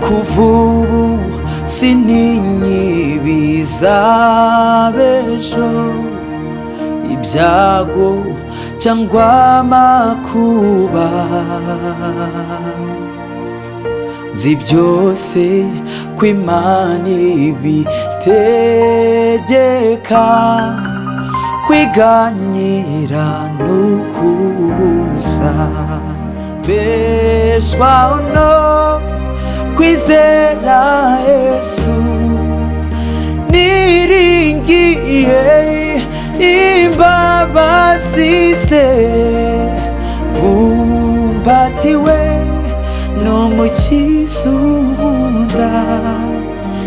kuva ubu sininyibiza b'ejo, ibyago cyangwa amakuba. Nzi byose ko Imana ibitegeka, kwiganyira n'ukubusa. Beshwaho no kwizera Yesu, niringiye imbabazi ze, bumbatiwe n'umukiza unkunda.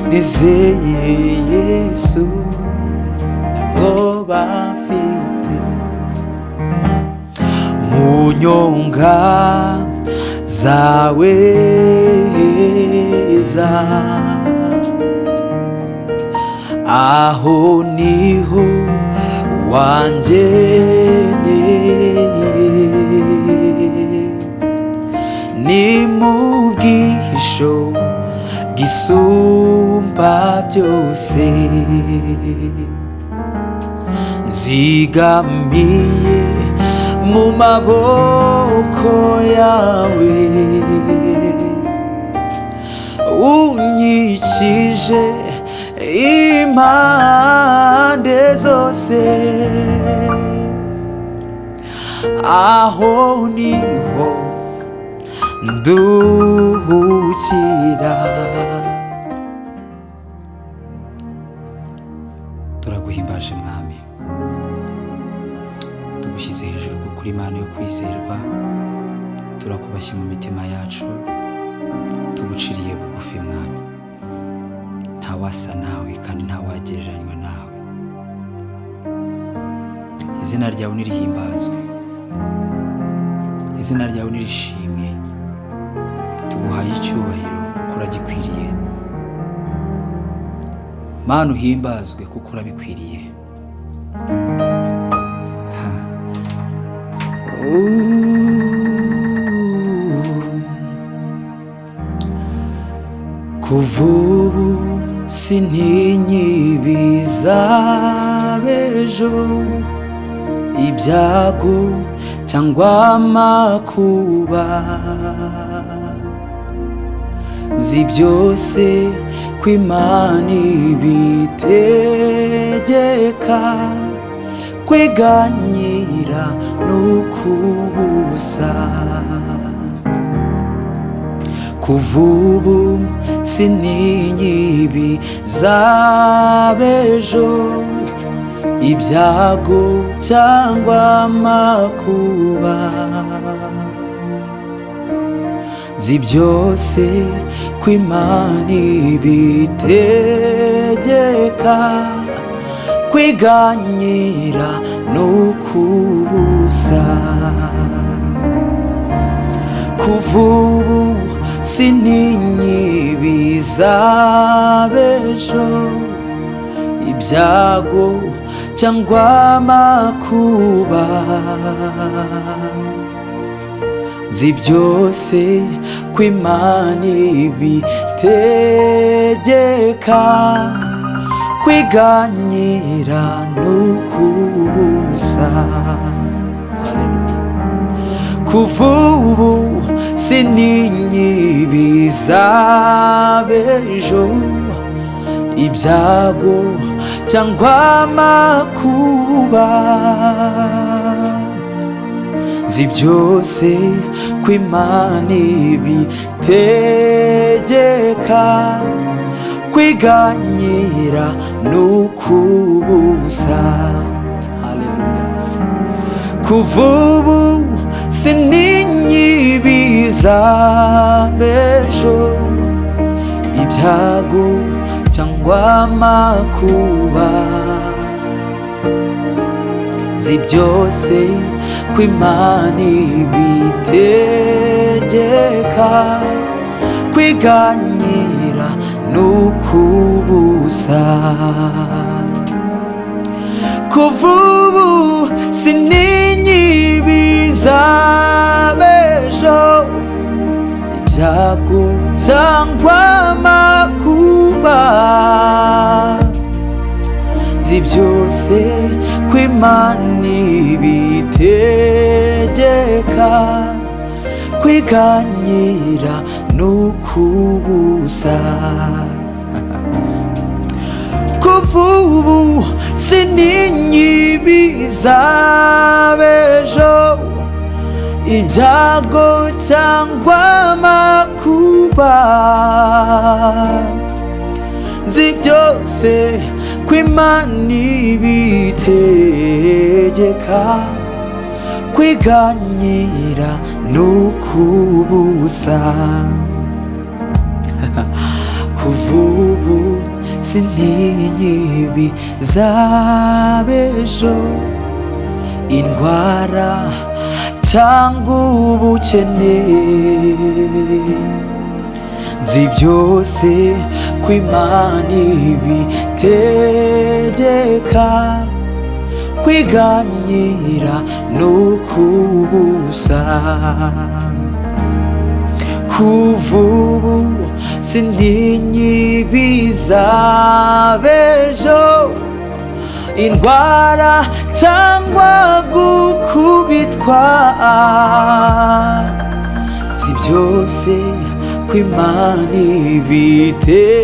Nizeye Yesu ntabwoba mfite, mu nyonga zawe heza, aho niho wangeneye. Ni mu bwihisho bwisumba byose, nzigamiye mu maboko yawe, unyikije impande zose. Aho niho nduhukira. Turaguhimbaje Mwami, tugushyize hejuru kuko uri Imana yo kwizerwa. Turakubashye mu mitima yacu, tuguciriye bugufi Mwami. Ntawasa nawe kandi ntawagereranywa nawe. Izina ryawe nirihimbazwe, izina ryawe nirishimwe. Tuguhaye icyubahiro kuko uragikwiriye. Mana uhimbazwe kuko urabikwiriye. Kuva ubu sininyibiza b'ejo, ibyago cyangwa amakuba. Nzi byose ko Imana ibitegeka, kwiganyira n'ukubusa. Kuva ubu sininyibiza b'ejo, ibyago cyangwa amakuba. Nzi byose ko Imana ibitegeka, kwiganyira n'ukubusa. Kuva ubu sininyibiza b'ejo, ibyago cyangwa amakuba. Nzi byose ko Imana ibitegeka, kwiganyira n'ukubusa. Kuva ubu sininyibiza b'ejo, ibyago cyangwa amakuba. Nzi byose ko Imana ibitegeka, kwiganyira n'ukubusa. Haleluya. Kuva ubu sininyibiza b'ejo, ibyago cyangwa amakuba. Nzi byose ko Imana ibitegeka, kwiganyira n'ukubusa. Kuva ubu sininyibiza b'ejo, ibyago cyangwa amakuba, nzi byose ko Imana ibitegeka, kwiganyira n'ukubuza. Kuva ubu sininyibiza b'ejo, ibyago cyangwa amakuba, nzi byose ko Imana ibitegeka, kwiganyira n'ukubuza. Kuva ubu sintinyibiza b'ejo, indwara cyangwa ubukene, nzi byose ko Imana ibitegeka, kwiganyira n'ukubuza. Kuva ubu sintinyibiza b'ejo, indwara cyangwa gukubitwa, nzi byose ko Imana ibitegeka,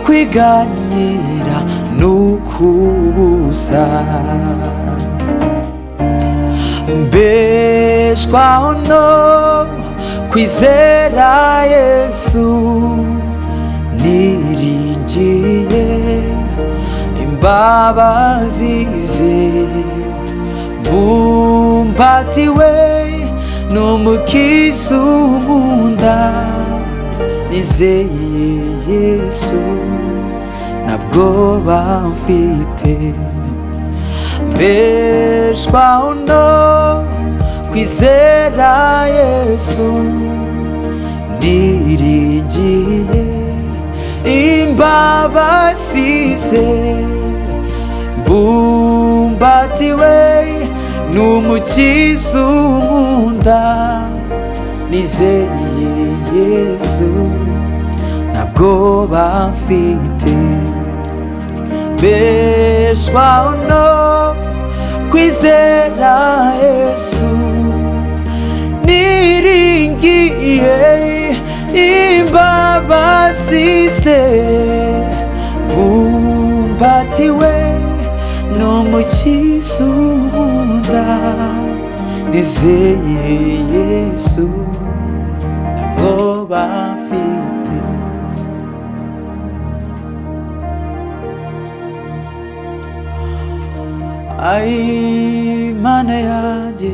kwiganyira n'ukubuza. Mbeshwaho no kwizera Yesu, niringiye imbabazi ze, mbumbatiwe n'umukiza unkunda, nizeye Yesu nta bwoba mfite. Mbeshwaho no kwizera Yesu, niringiye imbabazi ze, mbumbatiwe n'umukiza unkunda, nizeye Yesu nta bwoba mfite. Mbeshwaho no kwizera Yesu, niringiye imbabazi ze, mbumbatiwe n'umukiza unkunda, nizeye Yesu nta bwoba mfite. Ay Mana yanjye,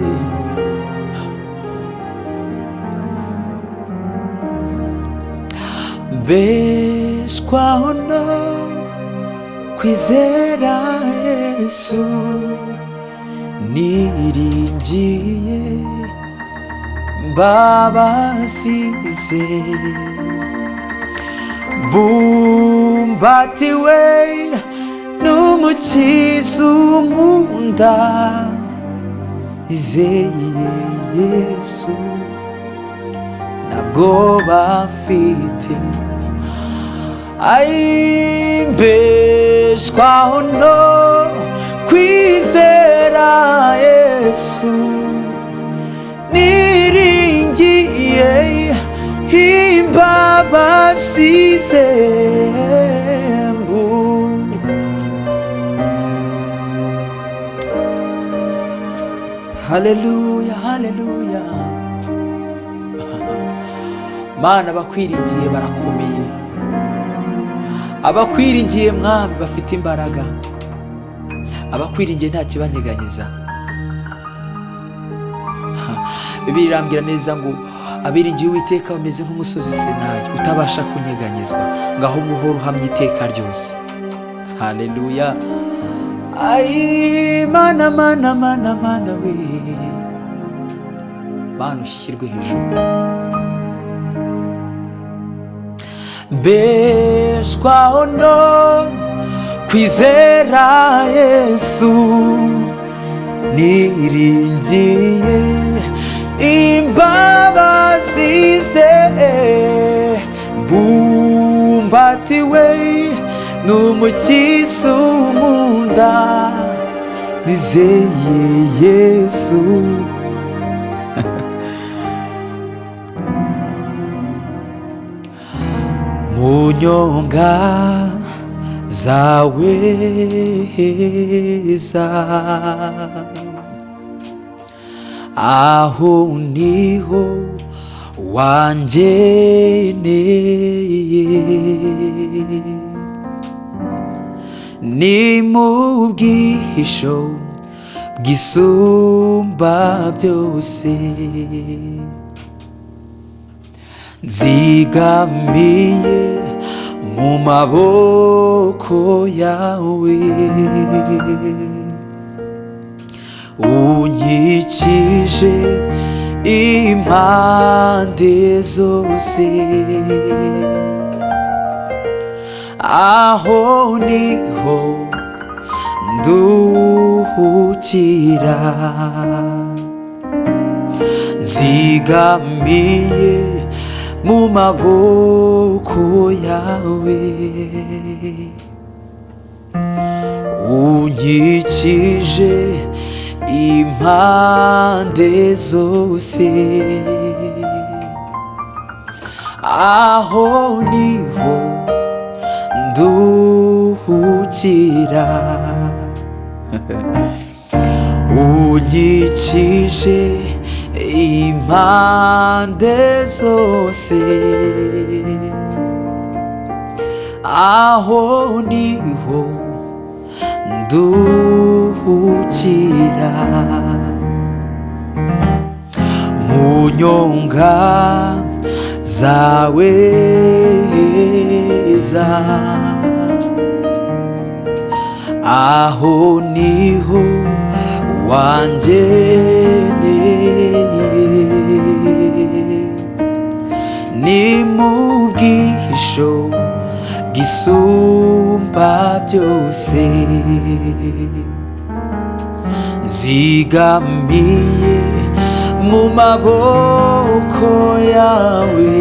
mbeshwaho no kwizera Yesu, niringiye imbabazi ze, mbumbatiwe n'umukiza unkunda, nizeye Yesu nta bwoba mfite. Ay mbeshwaho no kwizera Yesu, niringiye imbabazi ze, haleluya haleluya. Mana, abakwiringiye barakomeye, abakwiringiye Mwami bafite imbaraga, abakwiringiye nta kibanyeganyiza. Bibiliya irambwira neza ngo abiringiye Uwiteka bameze nk'umusozi Sinayi utabasha kunyeganyezwa, ngaho muhora uhamye iteka ryose. Haleluya. Ay Mana Mana Mana Mana we, Mana ushyirwe hejuru. Mbeshwaho no kwizera Yesu, niringiye imbabazi ze, mbumbatiwe n'umukiza unkunda, nizeye Yesu. mu nyonga zawe heza, aho niho wangeneye, ni mu bwihisho bwisumba byose, nzigamiye mu maboko yawe, unkikije impande zose, aho niho nduhukira, nzigamiye mu maboko yawe, unkikije impande zose, aho niho nduhukira, unkikije impande zose, aho niho nduhukira, mu nyonga zawe heza, aho niho wangeneye, ni mu bwihisho bwisumba byose, nzigamiye mu maboko yawe,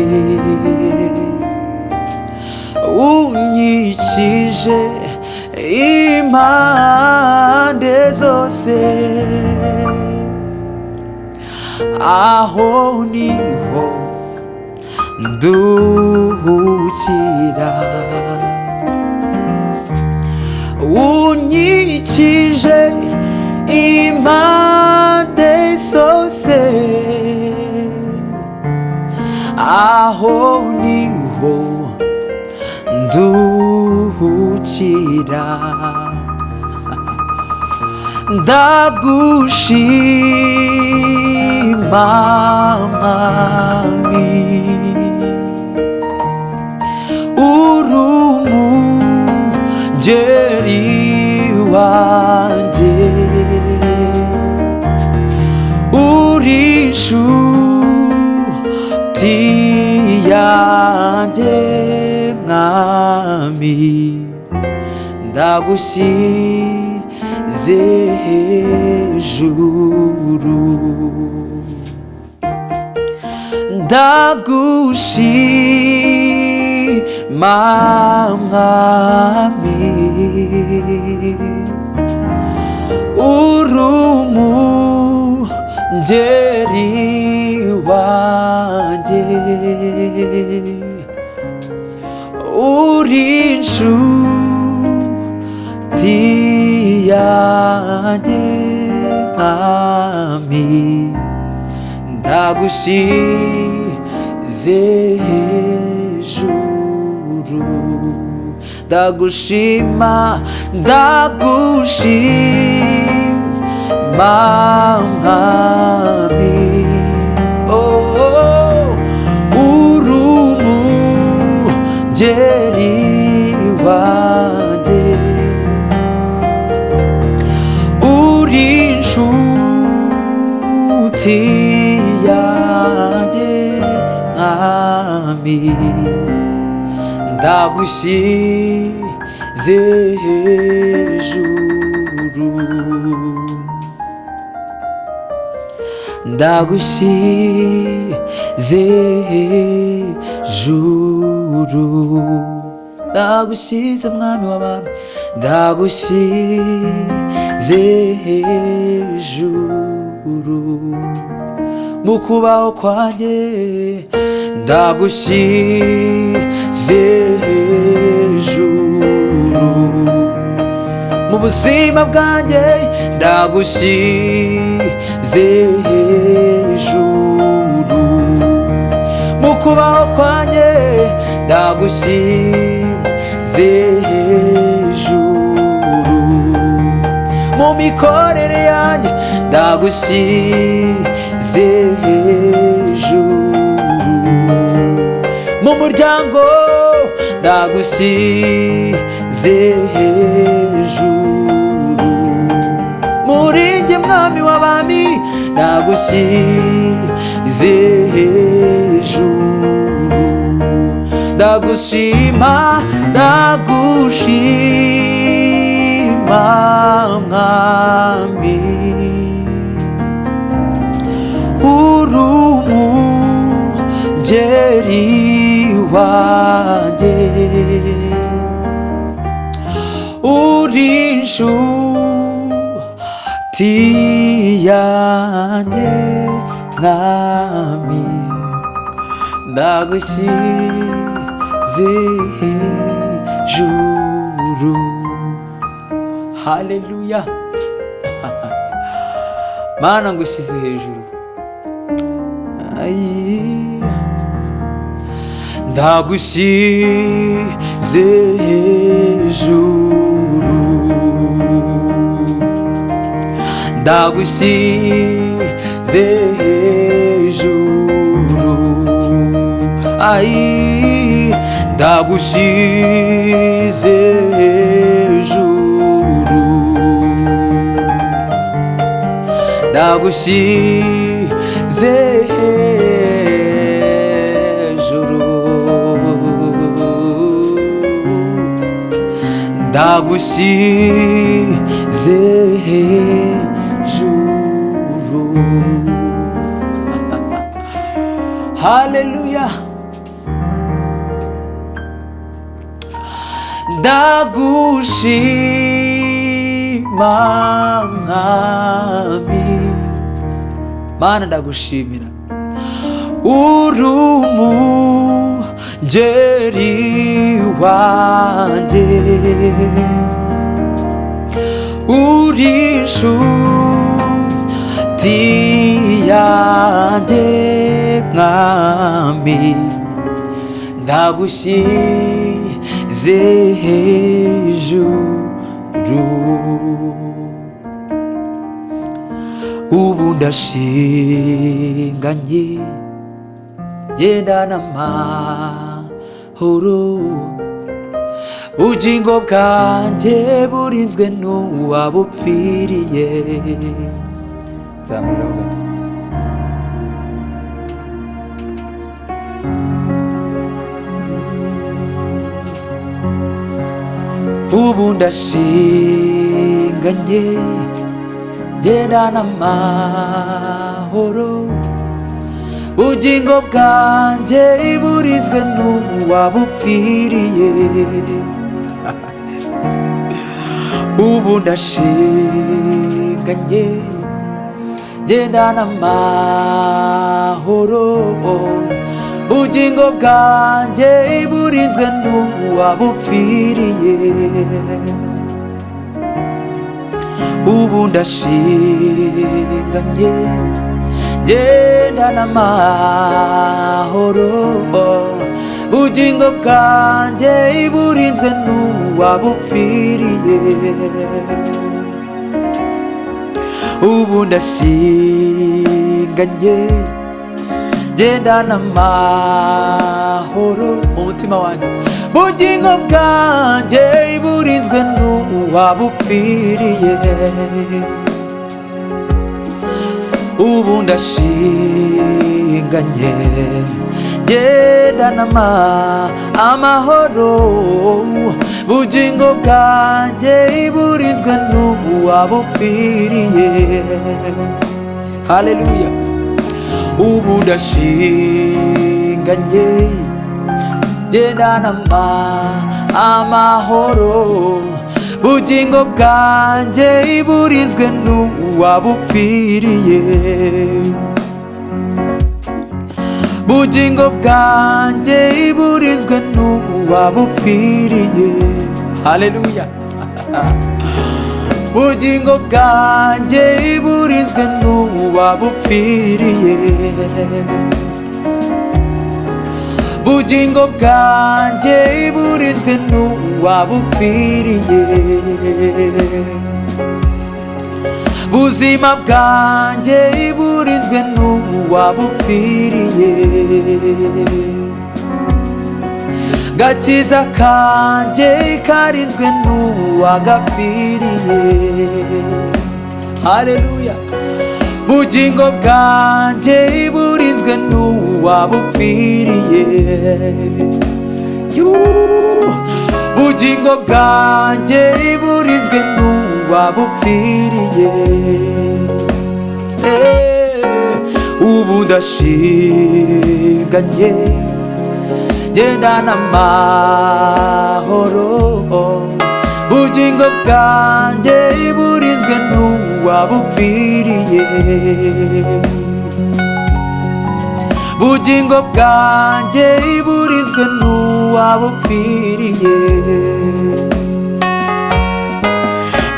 unkikije impande zose, aho niho nduhukira, unkikije impande zose, aho niho nduhukira, ndagushima Mwami, uri umungeri wanjye, uri inshuti yanjye Mwami, ndagushyize hejuru, ndagushima Mwami, uri umungeri wanjye, uri inshuti yanjye Mwami, ndagushyize hejuru, ndagushima Mwami, uri umungeri wanjye, uri inshuti yanjye Mwami, ndagushyize hejuru, ndagushyize hejuru, ndagushyize mwami w'abami, ndagushyize hejuru mu kubaho kwanjye, ndagushyize hejuru mu buzima bwanjye, ndagushyize hejuru mu kubaho kwanjye, ndagushyize hejuru mu mikorere yanjye, ndagushyize hejuru mu muryango, ndagushyize hejuru muri njye mwami w'abami, ndagushyize hejuru, ndagushima ndagushima mwami, uri umungeri wanjye, uri inshuti yanjye mwami, ndagushyize hejuru. Haleluya. Mana ngushyize hejuru, ndagushyize hejuru, ndagushyize hejuru, ndagushyize hejuru, ndagushyize hejuru, ndagushyize hejuru. Haleluya. ndagushima mwami, Mana ndagushimira, uri umungeri wanjye, uri inshuti yanjye mwami, ndagushyize hejuru, ubu ndashinganye gendana amahoro, ubugingo bwanjye burinzwe n'uwabupfiriye. Nzamuriraho gato. Ubu ndashinganye gendana amahoro, ubugingo bwanjye burinzwe n'uwabupfiriye. Ubu ndashinganye gendana amahoro, ubugingo bwanjye burinzwe n'uwabupfiriye. Ubu ndashinganye gendana amahoro, ubugingo bwanjye burinzwe n'uwabupfiriye. Ubu ndashinganye gendana amahoro mu mutima wanjye, ubugingo bwanjye burinzwe n'uwabupfiriye. Ubu ndashinganye gendana amahoro, ubugingo bwanjye burinzwe n'uwabupfiriye. Haleluya. ubu ndashinganye gendana amahoro bugingo bwanjye burinzwe n'uwabupfiriye bugingo bwanjye burinzwe n'uwabupfiriye haleluya bugingo bwanjye burinzwe n'uwabupfiriye bugingo bwanjye burinzwe n'uwabupfiriye buzima bwanjye burinzwe n'uwabupfiriye gakiza kanjye karinzwe n'uwagapfiriye haleluya bugingo bwanjye burinzwe n'uwabupfiriye bugingo bwanjye burinzwe n'uwabupfiriye ubu ndashinganye gendana amahoro bugingo bwanjye burinzwe n'uwabupfiriye bugingo bwanjye burinzwe n'uwabupfiriye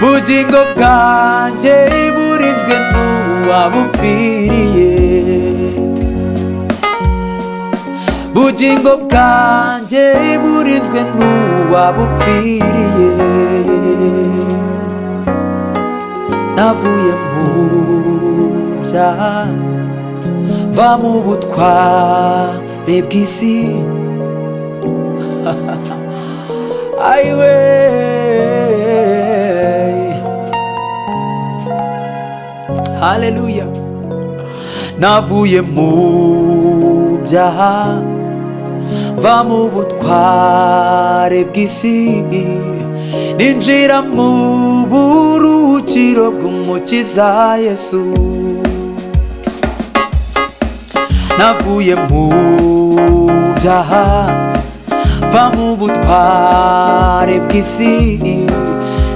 bugingo bwanjye burinzwe n'uwabupfiriye bugingo bwanjye burinzwe n'uwabupfiriye navuye mu byaha va mu butware bw'isi ayiwe haleluya navuye mu byaha va mu butware bw'isi ninjira mu buruhukiro bw'umukiza Yesu navuye mu byaha va mu butware bw'isi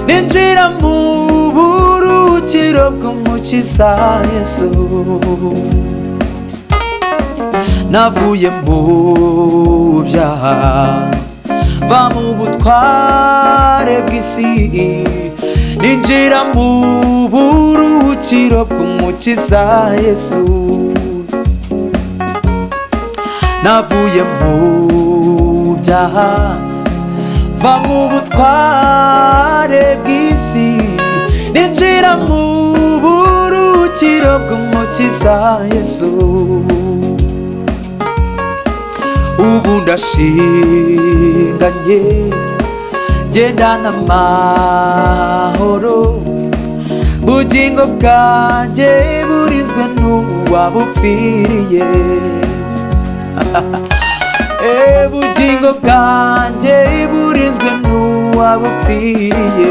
ninjira mu buruhukiro bw'umukiza Yesu navuye mu byaha va mu butware bw'isi ninjira mu buruhukiro bw'umukiza Yesu navuye mu byaha va mu butware bw'isi ninjira mu buruhukiro bw'umukiza Yesu ubu ndashinganye gendana amahoro bugingo bwanjye burinzwe n'uwabupfiriye bugingo bwanjye burinzwe n'uwabupfiriye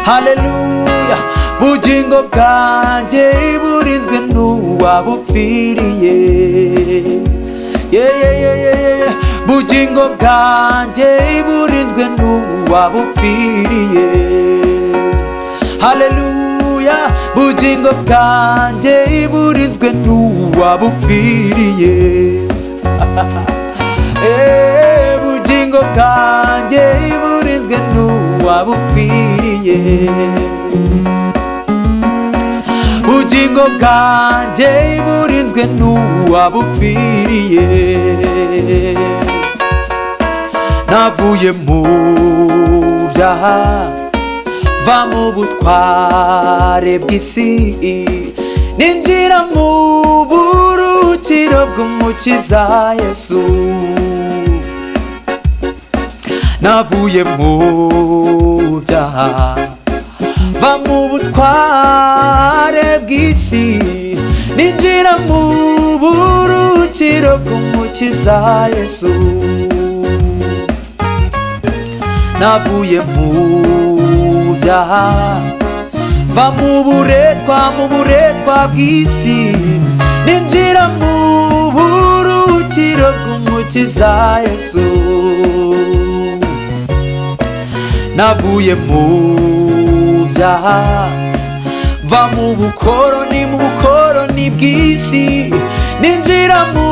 haleluya bugingo bwanjye burinzwe n'uwabupfiriye bugingo bwanjye burinzwe n'uwabupfiriye haleluya bugingo bwanjye burinzwe n'uwabupfiriye bugingo bwanjye burinzwe n'uwabupfiriye bugingo bwanjye burinzwe n'uwabupfiriye navuye mu byaha va mu butware bw'isi ninjira mu buruhukiro bw'umukiza Yesu navuye mu byaha va mu butware bw'isi ninjira mu buruhukiro bw'umukiza Yesu navuye mu byaha va mu buretwa bw'isi ninjira mu buruhukiro bw'umukiza Yesu. Navuye mu byaha mva mu bukoroni bw'isi, ninjira mu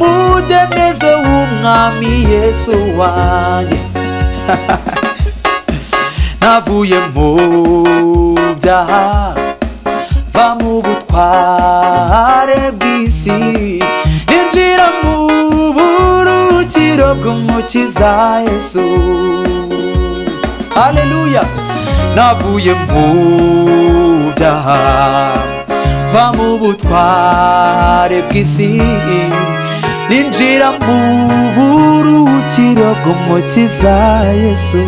mudendezo w'umwami Yesu wanjye. Navuye mu byaha mva mu butware bw'isi, ninjira mu buruhukiro bw'umukiza Yesu. Haleluya. Navuye mu byaha mva mu butware bw'isi, ninjira mu buruhukiro bw'umukiza Yesu.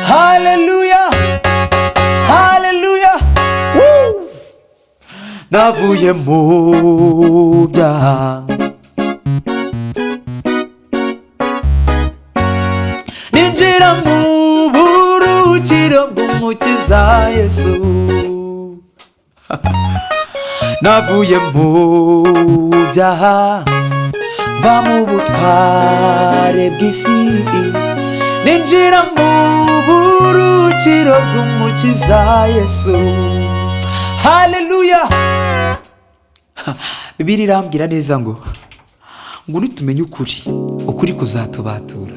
Haleluya, haleluya. Navuye mu byaha ninjira mu buruhukiro bw'umukiza Yesu. Navuye mu byaha mva mu butware bw'isi, ninjira mu buruhukiro bw'umukiza Yesu. Haleluya. Bibiliya irambwira neza ngo nitumenye ukuri kuzatubatura,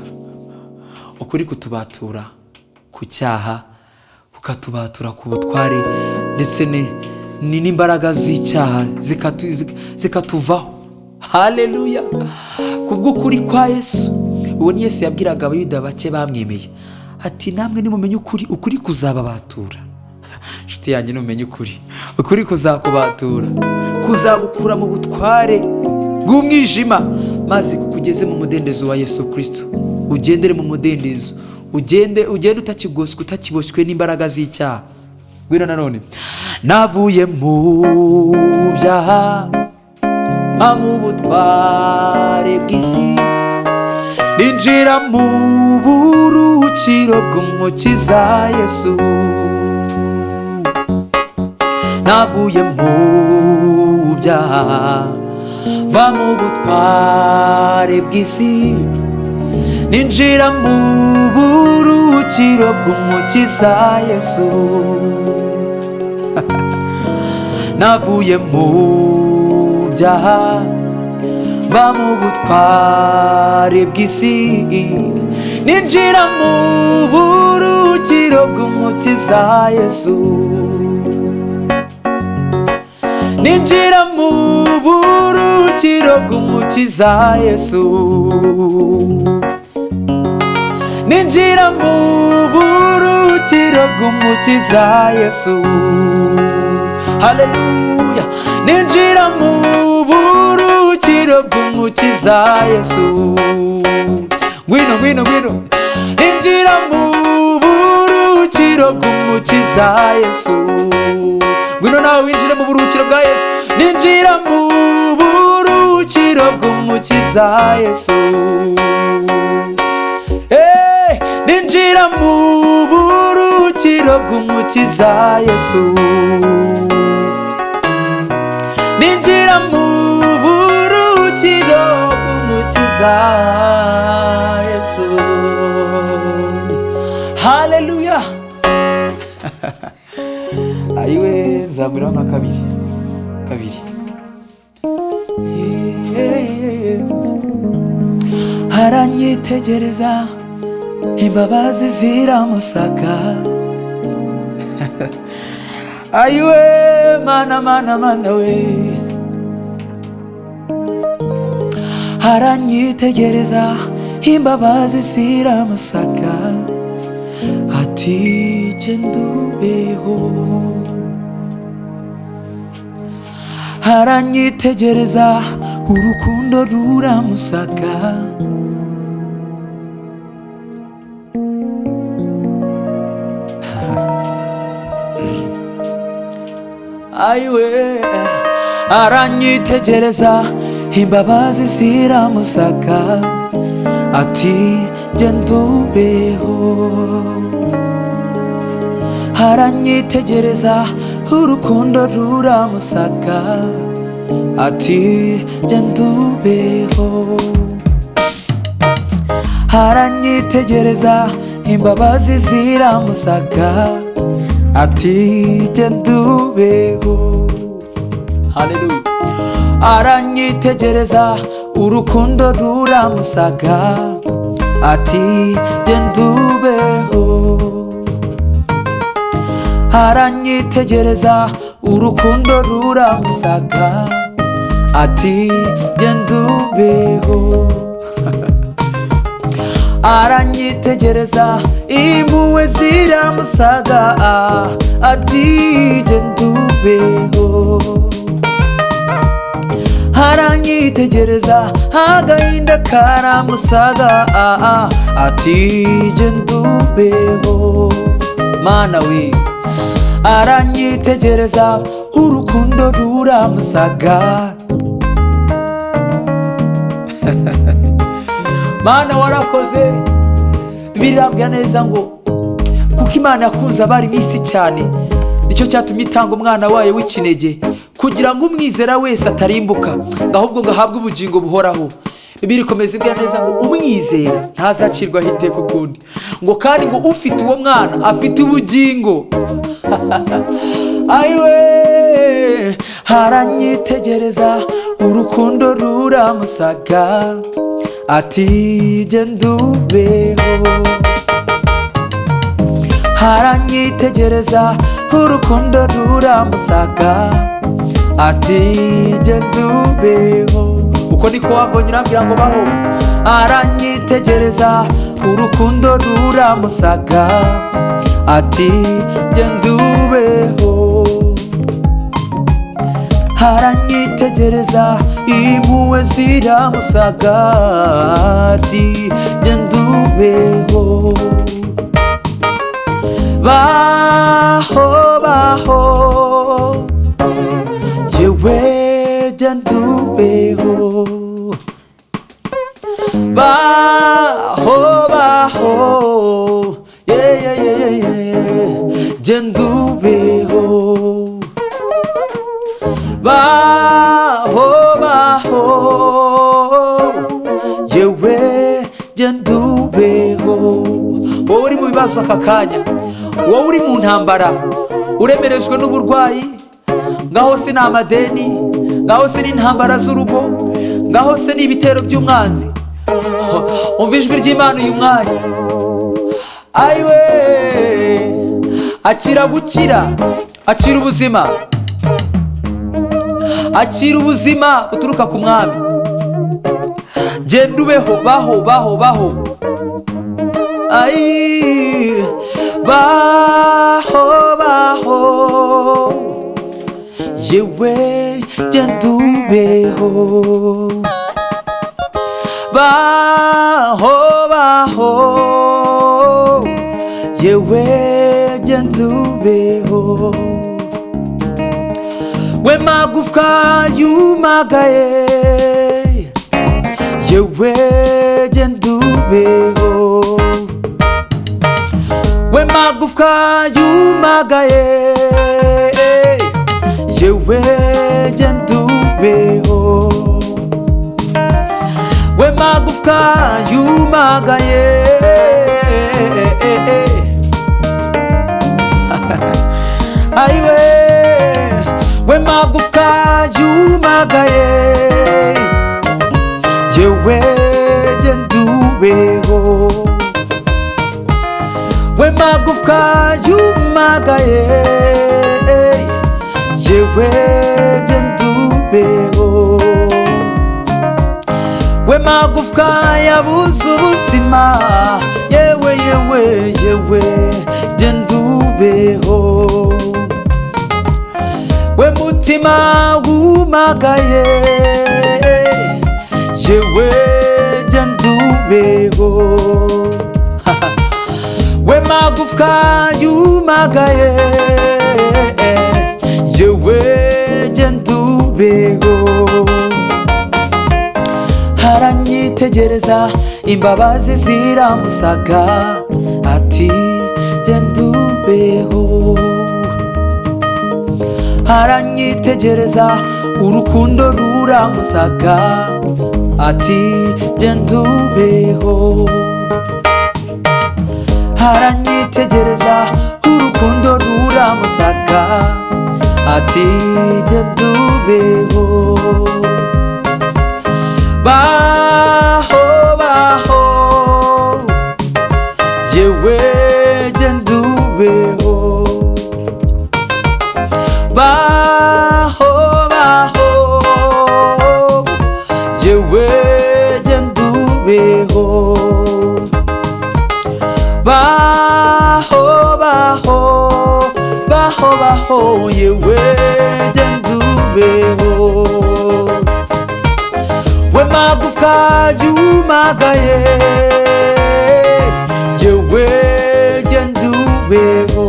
ukuri kutubatura ku cyaha, kukatubatura ku butware ndetse n'imbaraga z'icyaha zikatuvaho. Haleluya. Kubw'ukuri kwa Yesu. Uwo ni Yesu yabwiraga abayuda bake bamwemeye ati, namwe nimumenye ukuri kuzababatura. Nshuti yanjye, numenye ukuri kuzakubatura, kuzagukura mu butware bw'umwijima, maze kukugeze mu mudendezo wa Yesu Kristo. Ugendere mu mudendezo, ugende utakiboshywe n'imbaraga z'icyaha. Gwira nanone. Navuye mu byaha mu butware bw'isi, ninjira mu buruhukiro bw'umukiza Yesu. Navuye mu byaha mva mu butware bw'isi, ninjira mu buruhukiro bw'umukiza Yesu. Navuye mu byaha mva mu butware bw'isi, ninjira mu buruhukiro bw'umukiza Yesu. Ninjira mu buruhukiro bw'umukiza Yesu. Ninjira mu buruhukiro bw'umukiza Yesu. Haleluya. Ninjira mu buruhukiro bw'umukiza Yesu. Ngwino. Ninjira mu buruhukiro bw'umukiza Yesu. Ngwino nawe winjire mu buruhukiro bwa Yesu. Ninjira mu buruhukiro bw'umukiza Yesu. Ninjira mu buruhukiro bw'umukiza Yesu. Ninjira mu buruhukiro bw'umukiza Yesu. Haleluya. Ayiwe, nzamuriraho nka kabiri. Haranyitegereza, imbabazi ziramusaka. Ayiwe, mana we. Haranyitegereza, imbabazi ziramusaka, ati genda ubeho. Haranyitegereza, urukundo ruramusaka. Ayiwe, aranyitegereza, imbabazi ziramusaka, ati genda ubeho. aranyitegereza urukundo ruramusaga ati genda ubeho. Aranyitegereza imbabazi ziramusaga ati genda ubeho. Haleluya. Aranyitegereza urukundo ruramusaga ati genda ubeho. Aranyitegereza urukundo ruramusaga ati genda ubeho. Aranyitegereza impuhwe ziramusaga ati genda ubeho. Aranyitegereza agahinda karamusaga ati genda ubeho. Mana we. Aranyitegereza urukundo ruramusaga Mana warakoze. Birabwa neza ngo kuko Imana yakunze abari b'isi cyane nicyo cyatumye itanga umwana wayo w'ikinege kugira ngo umwizera wese atarimbuka ahubwo ngo ahabwe ubugingo buhoraho. Birikomeza ibwa neza ngo umwizera ntazacirwaho iteka ukundi, ngo kandi ngo ufite uwo mwana afite ubugingo. Ayiwe. Aranyitegereza urukundo ruramusaga ati genda ubeho. Aranyitegereza urukundo ruramusaga ati genda ubeho. Uko niko wabonye urambwira ngo baho. Aranyitegereza urukundo ruramusaga ati genda ubeho. Aranyitegereza impuhwe ziramusaga ati genda ubeho. Baho baho yewe genda ubeho. Baho baho genda ubeho. Baho baho yewe genda ubeho. Wowe uri mu bibazo aka kanya, wowe uri mu ntambara uremerejwe n'uburwayi, ngaho se ni amadeni, ngaho se ni intambara z'urugo, ngaho se ni ibitero by'umwanzi, umva ijwi ry'Imana uyu mwanya. Ayiwe. Akira gukira, akira ubuzima, akira ubuzima buturuka ku mwami. Genda ubeho. Baho baho baho. Ay. Baho baho yewe genda ubeho. Baho baho yewe genda ubeho. We magufwa yumagaye yewe genda ubeho. We magufwa yumagaye yewe genda ubeho. We magufwa yumagaye ayiwe. We magufwa yumagaye yewe genda ubeho. We magufwa yumagaye yewe genda ubeho. We magufwa yabuze ubuzima yewe yewe yewe genda ubeho. We mutima wumagaye yewe genda ubeho. We magufwa yumagaye yewe genda ubeho. Aranyitegereza imbabazi ziramusaga ati genda ubeho. ubeho. Aranyitegereza urukundo ruramusaga ati genda ubeho. Aranyitegereza urukundo ruramusaga ati genda ubeho. Baho baho yewe genda ubeho. Baho baho yewe genda ubeho. Baho baho baho baho yewe genda ubeho. We magufwa yumagaye yewe genda ubeho.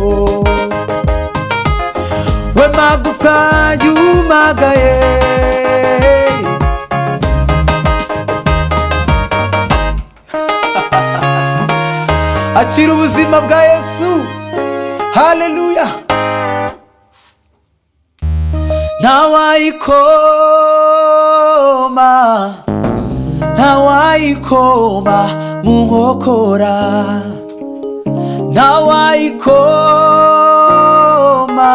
We magufwa yumagaye akira ubuzima bwa Yesu. Haleluya. Ntawayikoma ntawayikoma mu nkokora. Ntawayikoma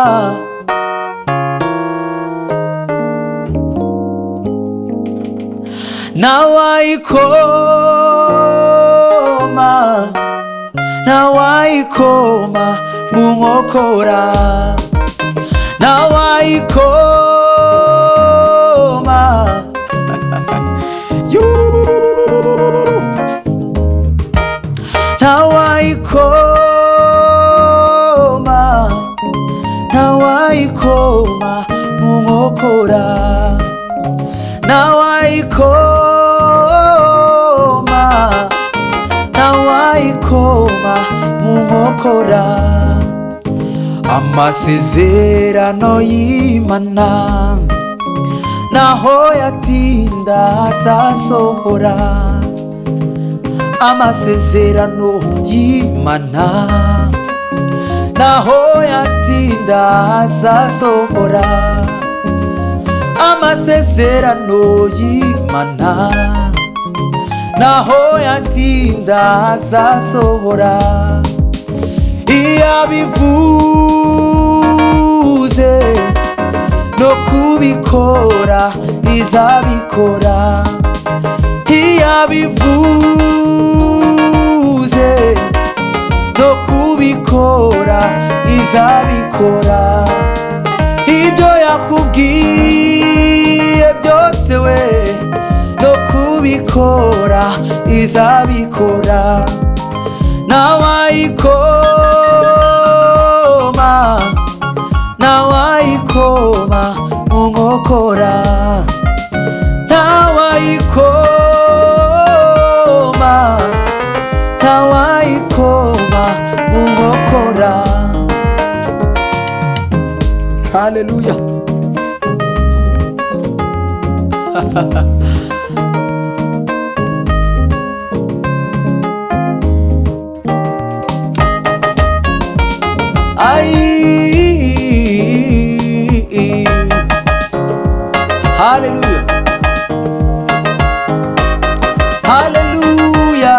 ntawayikoma ntawayikoma mu nkokora. Ntawayikoma ntawayikoma ntawayikoma mu nkokora. Ntawayikoma ntawayikoma mu nkokora. Amasezerano y'Imana naho yatinda azasohora. Amasezerano y'Imana naho yatinda azasohora. Amasezerano y'Imana naho yatinda azasohora. Iyo abivuze no kubikora izabikora. Iyo abivuze no kubikora izabikora. Ibyo yakubwiye byose we no kubikora izabikora. Ntawayikoma ntawayikoma mu nkokora. Ntawayikoma ntawayikoma mu nkokora. Haleluya. Haleluya. Haleluya.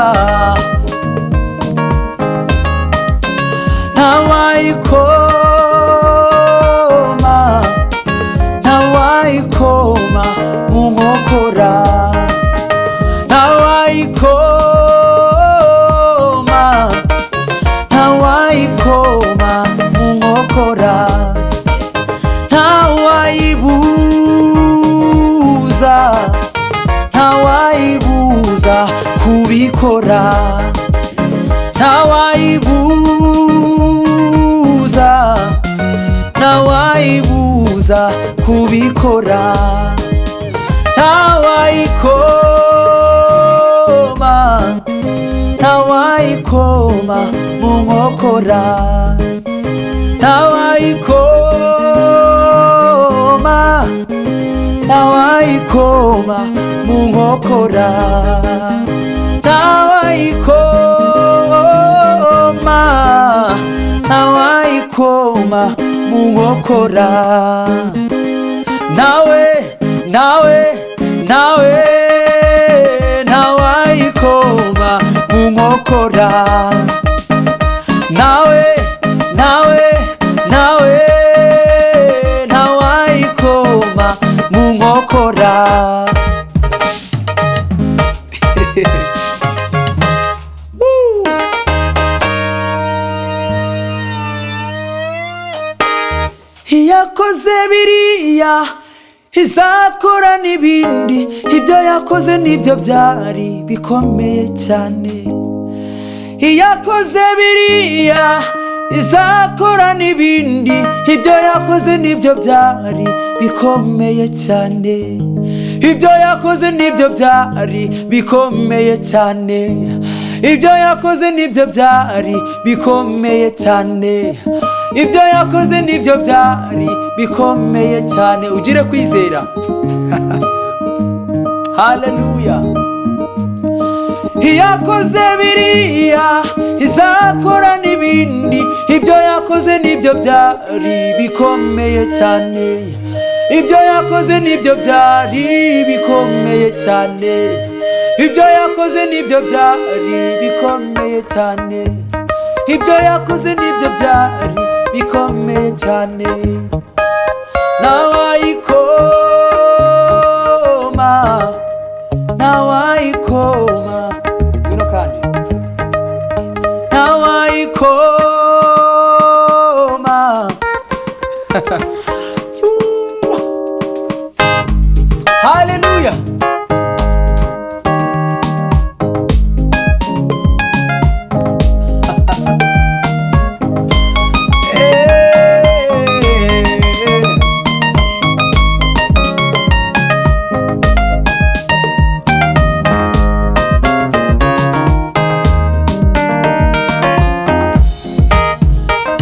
Ntawayikoma ntawayikoma mu nkokora. Ntawayikoma ntawayikoma mu nkokora. Ntawayibuza ntawayibuza kubikora. Ntawayibuza ntawayibuza kubikora. Ntawayikoma ntawayikoma mu nkokora. Ntawayikoma ntawayikoma mu nkokora. Ntawayikoma ntawayikoma mu nkokora. nawe ntawayikoma mu nkokora. nawe ntawayikoma mu nkokora. yakoze biriya izakora n'ibindi. ibyo yakoze nibyo byari bikomeye cyane. yakoze biriya izakora n'ibindi. ibyo yakoze nibyo byari bikomeye cyane. ibyo yakoze nibyo byari bikomeye cyane. ibyo yakoze nibyo byari bikomeye cyane. ibyo yakoze nibyo byari bikomeye cyane. ugire kwizera. haleluya. yakoze biriya izakora n'ibindi. ibyo yakoze nibyo byari bikomeye cyane. ibyo yakoze nibyo byari bikomeye cyane. ibyo yakoze nibyo byari bikomeye cyane. ibyo yakoze nibyo byari bikomeye cyane. ntawayikoma ngwino kandi. ntawayikoma haleluya.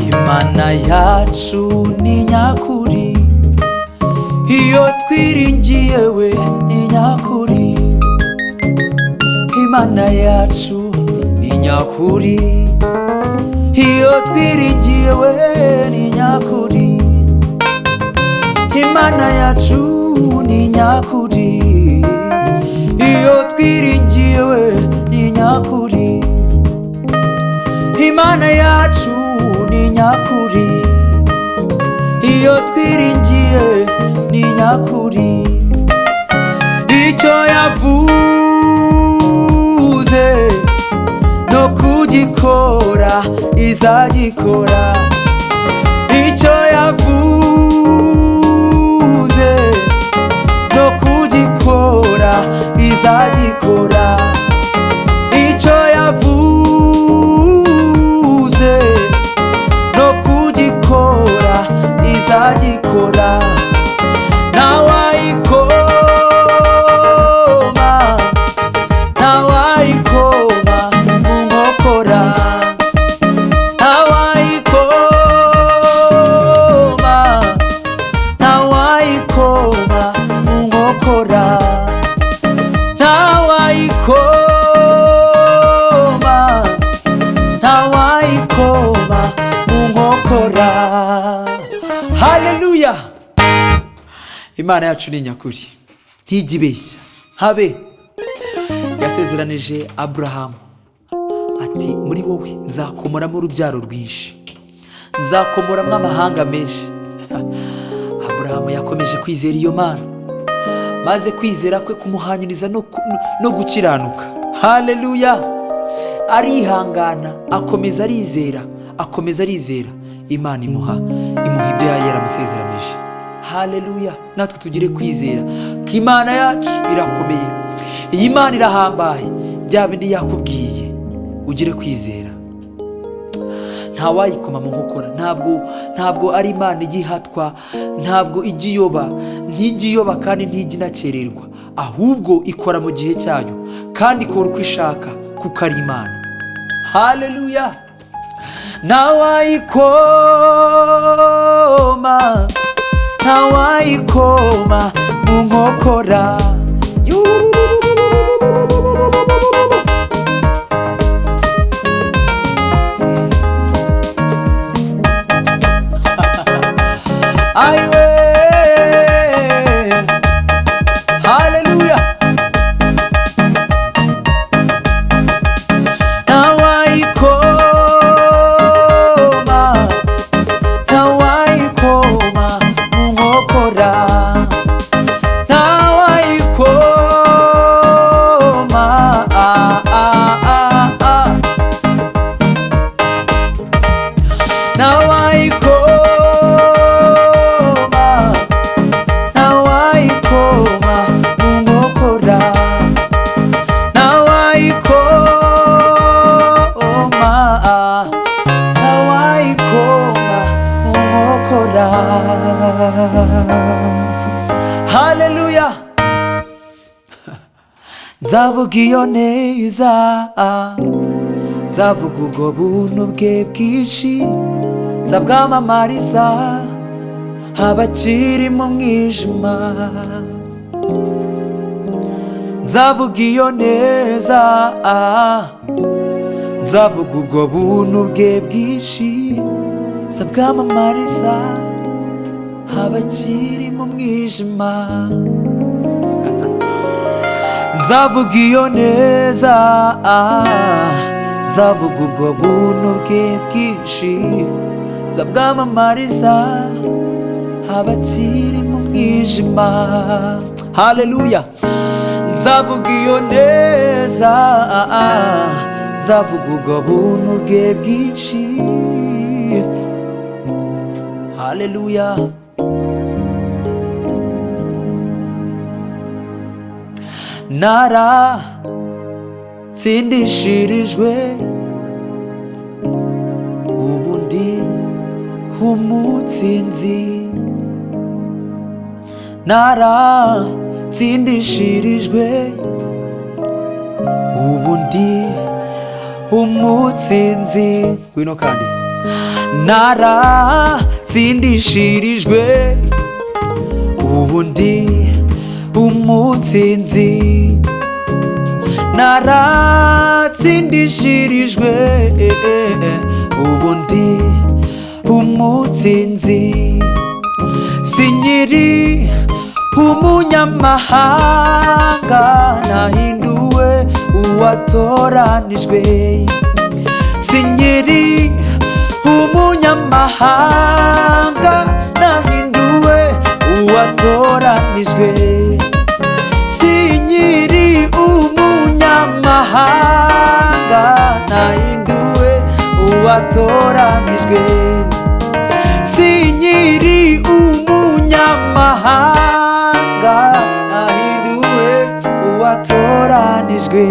Imana yacu ni nyakuri. iyo twiringiye we ni nyakuri. Imana yacu ni nyakuri. iyo twiringiye we ni nyakuri. Imana yacu ni nyakuri. iyo twiringiye we ni nyakuri. Imana yacu ni nyakuri. iyo twiringiye ni nyakuri. icyo yavuze no kugikora izagikora. icyo yavuze no kugikora izagikora. icyo yavuze no kugikora izagikora. ntawayikoma mu nkokora. ntawayikoma mu nkokora. ntawayikoma mu nkokora. haleluya. Imana yacu ni nyakuri, ntijya ibeshya habe. yasezeranije Aburahamu ati muri wowe nzakomoramo urubyaro rwinshi, nzakomoramo amahanga menshi. Aburahamu yakomeje kwizera iyo Mana, maze kwizera kwe kumuhanyiriza no gukiranuka. haleluya. arihangana akomeza arizera. Imana imuha ibyo yari yaramusezeranije. haleluya. natwe tugire kwizera ko Imana yacu irakomeye. iyi Mana irahambaye. bya bindi yakubwiye ugire kwizera. ntawayikoma mu nkokora. ntabwo ari Imana igihatwa, ntabwo ijya iyoba kandi ntijya inakererwa. ahubwo ikora mu gihe cyayo kandi ikora uko ishaka kuko ari Imana. haleluya. ntawayikoma mu nkokora. nzavuga iyo neza, nzavuga ubwo buntu bwe bwinshi, nzabwamamariza abakiri mu mwijima. Nzavuga iyo neza, nzavuga ubwo buntu bwe bwinshi, nzabwamamariza abakiri mu mwijima. Nzavuga iyo neza, nzavuga ubwo buntu bwe bwinshi, nzabwamamariza abakiri mu mwijima. Haleluya. Nzavuga iyo neza, nzavuga ubwo buntu bwe bwinshi. Haleluya. Naratsindishirijwe, ubu ndi umutsinzi. Naratsindishirijwe, ubu ndi umutsinzi. Ngwino kandi. Naratsindishirijwe, ubu ndi umutsinzi. Naratsindishirijwe, ubu ndi umutsinzi. Sinkiri umunyamahanga, nahinduwe uwatoranijwe. Sinkiri umunyamahanga, nahinduwe uwatoranijwe. Sinkiri umunyamahanga, nahinduwe uwatoranijwe. Sinkiri umunyamahanga, nahinduwe uwatoranijwe.